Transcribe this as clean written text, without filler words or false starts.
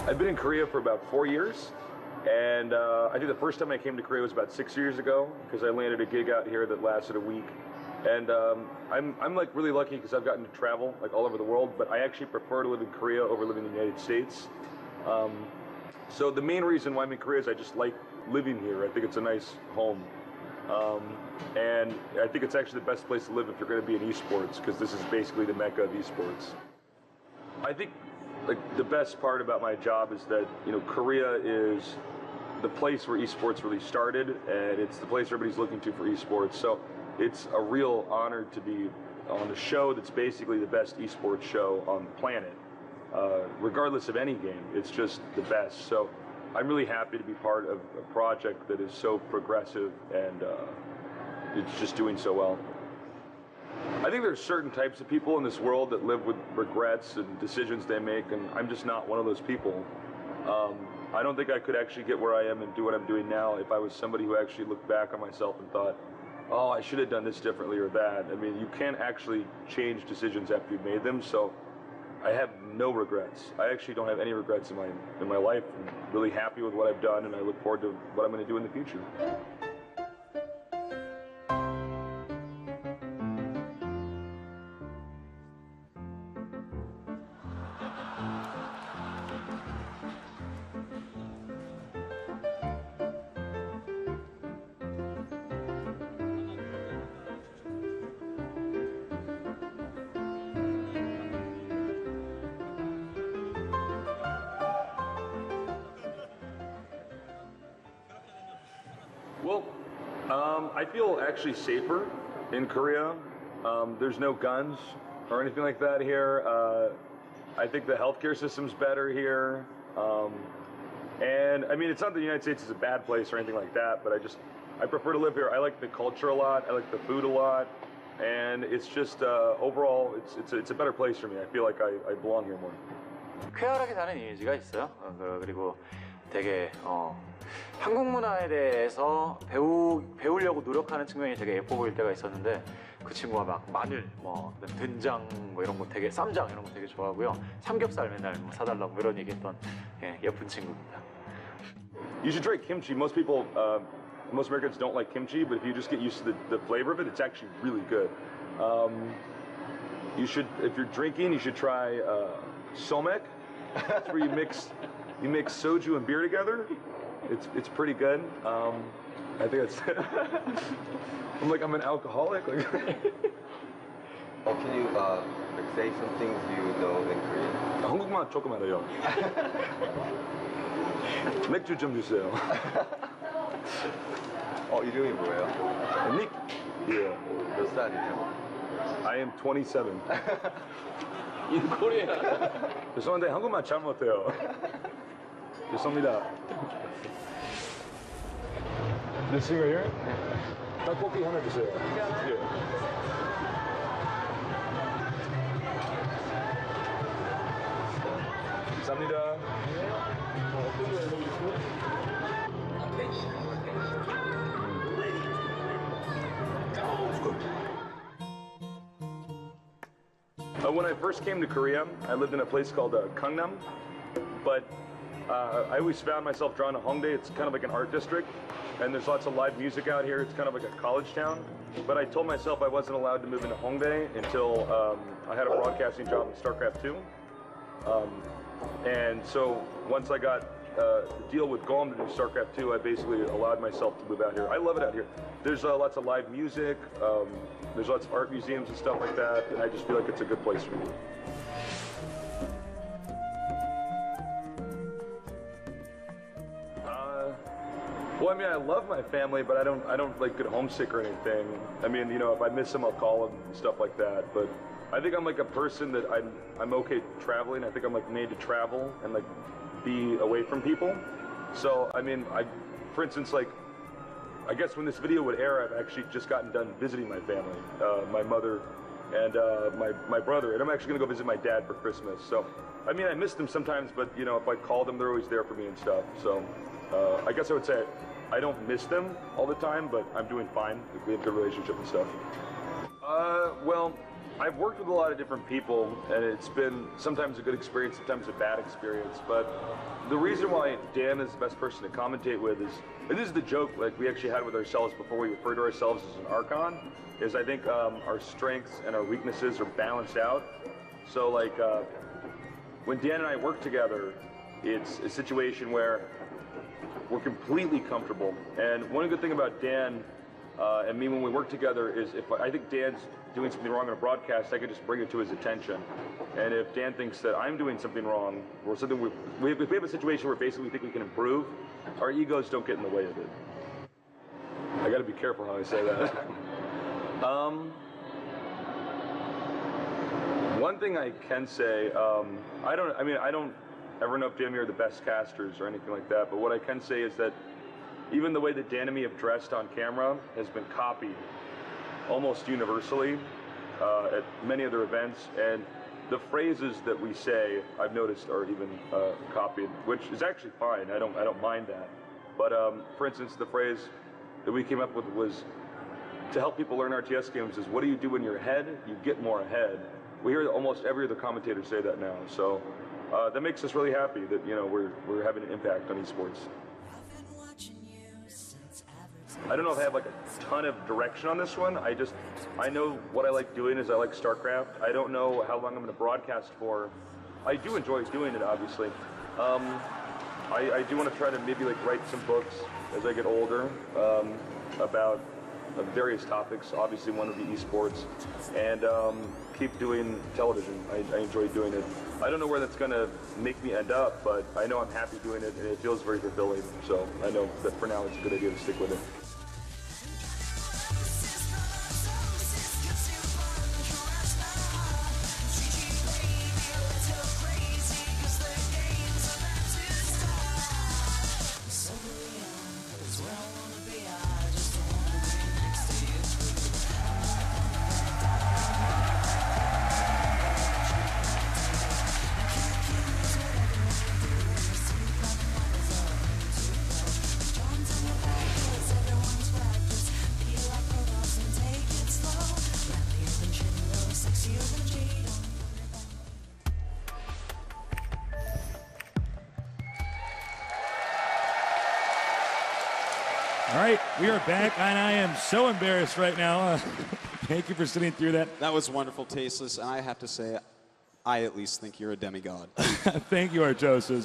I've been in Korea for about 4 years, and I think the first time I came to Korea was about 6 years ago because I landed a gig out here that lasted a week. And I'm like really lucky because I've gotten to travel like all over the world, but I actually prefer to live in Korea over living in the United States. So the main reason why I'm in Korea is I just like living here. I think it's a nice home. And I think it's actually the best place to live if you're going to be in esports, because this is basically the mecca of esports. I think like the best part about my job is that, you know, Korea is the place where esports really started, and it's the place everybody's looking to for esports. So it's a real honor to be on a show that's basically the best esports show on the planet. Regardless of any game, it's just the best. So I'm really happy to be part of a project that is so progressive and it's just doing so well. I think there's certain types of people in this world that live with regrets and decisions they make, and I'm just not one of those people. I don't think I could actually get where I am and do what I'm doing now if I was somebody who actually looked back on myself and thought, oh, I should have done this differently or that. I mean, you can't actually change decisions after you've made them, so I have no regrets. I actually don't have any regrets in my life. I'm really happy with what I've done, and I look forward to what I'm going to do in the future. Well, I feel actually safer in Korea. There's no guns or anything like that here. I think the healthcare system's better here. And I mean, it's not that the United States is a bad place or anything like that, but I prefer to live here. I like the culture a lot. I like the food a lot. And it's just, overall, it's a better place for me. I feel like I belong here more. 쾌활하게 사는 이미지가 있어요. 그리고 되게 한국 문화에 대해서 배우려고 노력하는 측면이 되게 예뻐 보일 때가 있었는데, 그 친구가 막 마늘, 뭐 된장, 뭐 이런 거 되게, 쌈장 이런 거 되게 좋아하고요. 삼겹살 맨날 뭐 사달라고 뭐 이런 얘기했던 예쁜 친구입니다. You should try kimchi. Most people, most Americans don't like kimchi, but if you just get used to the flavor of it, it's actually really good. You should, if you're drinking, you should try somek. It's where you mix soju and beer together. It's pretty good. I think it's. I'm an alcoholic. Like. Can you say some things you know in Korean? 한국말 조금 알아요. 맥주 좀 주세요. 이름이 뭐예요? Nick. Yeah. 몇 살이에요? I am 27. In Korea. 죄송한데 한국말 잘 못해요. 죄송합니다. This thing right here? 떡볶이 하나 주세요. Yeah. 감사합니다. When I first came to Korea, I lived in a place called Gangnam, but I always found myself drawn to Hongdae. It's kind of like an art district, and there's lots of live music out here. It's kind of like a college town. But I told myself I wasn't allowed to move into Hongdae until I had a broadcasting job in StarCraft 2. And so once I got the deal with Gom to do StarCraft 2, I basically allowed myself to move out here. I love it out here. There's lots of live music, there's lots of art museums and stuff like that, and I just feel like it's a good place for me. Well, I mean, I love my family, but I don't like get homesick or anything. I mean, you know, if I miss them, I'll call them and stuff like that. But I think I'm like a person that I'm okay traveling. I think I'm like made to travel and like be away from people. So I mean, for instance, like, I guess when this video would air, I've actually just gotten done visiting my family, my mother and my brother, and I'm actually gonna go visit my dad for Christmas. So I mean, I miss them sometimes, but you know, if I call them, they're always there for me and stuff. So I guess I would say I don't miss them all the time, but I'm doing fine. We have a good relationship and stuff. Well, I've worked with a lot of different people, and it's been sometimes a good experience, sometimes a bad experience. But the reason why Dan is the best person to commentate with is, and this is the joke like we actually had with ourselves before we refer to ourselves as an Archon, is I think our strengths and our weaknesses are balanced out. So like when Dan and I work together, it's a situation where we're completely comfortable. And one good thing about Dan and me when we work together is if I think Dan's doing something wrong on a broadcast, I can just bring it to his attention. And if Dan thinks that I'm doing something wrong, or something if we have a situation where basically we think we can improve, our egos don't get in the way of it. I got to be careful how I say that. One thing I can say, I don't ever know if Dan and me are the best casters or anything like that, but what I can say is that even the way that Dan and me have dressed on camera has been copied almost universally at many other events, and the phrases that we say, I've noticed, are even copied, which is actually fine. I don't mind that. But for instance, the phrase that we came up with was to help people learn RTS games is, what do you do in your head? You get more ahead. We hear almost every other commentator say that now, so that makes us really happy that we're having an impact on esports. I don't know if I have like a ton of direction on this one. I know what I like doing is I like StarCraft. I don't know how long I'm going to broadcast for. I do enjoy doing it, obviously. I do want to try to maybe like write some books as I get older about various topics. Obviously, one of the esports, and keep doing television. I enjoy doing it. I don't know where that's going to make me end up, but I know I'm happy doing it, and it feels very fulfilling. So I know that for now it's a good idea to stick with it. All right, we are back, and I am so embarrassed right now. Thank you for sitting through that. That was wonderful, Tasteless, and I have to say, I at least think you're a demigod. Thank you, Artosis.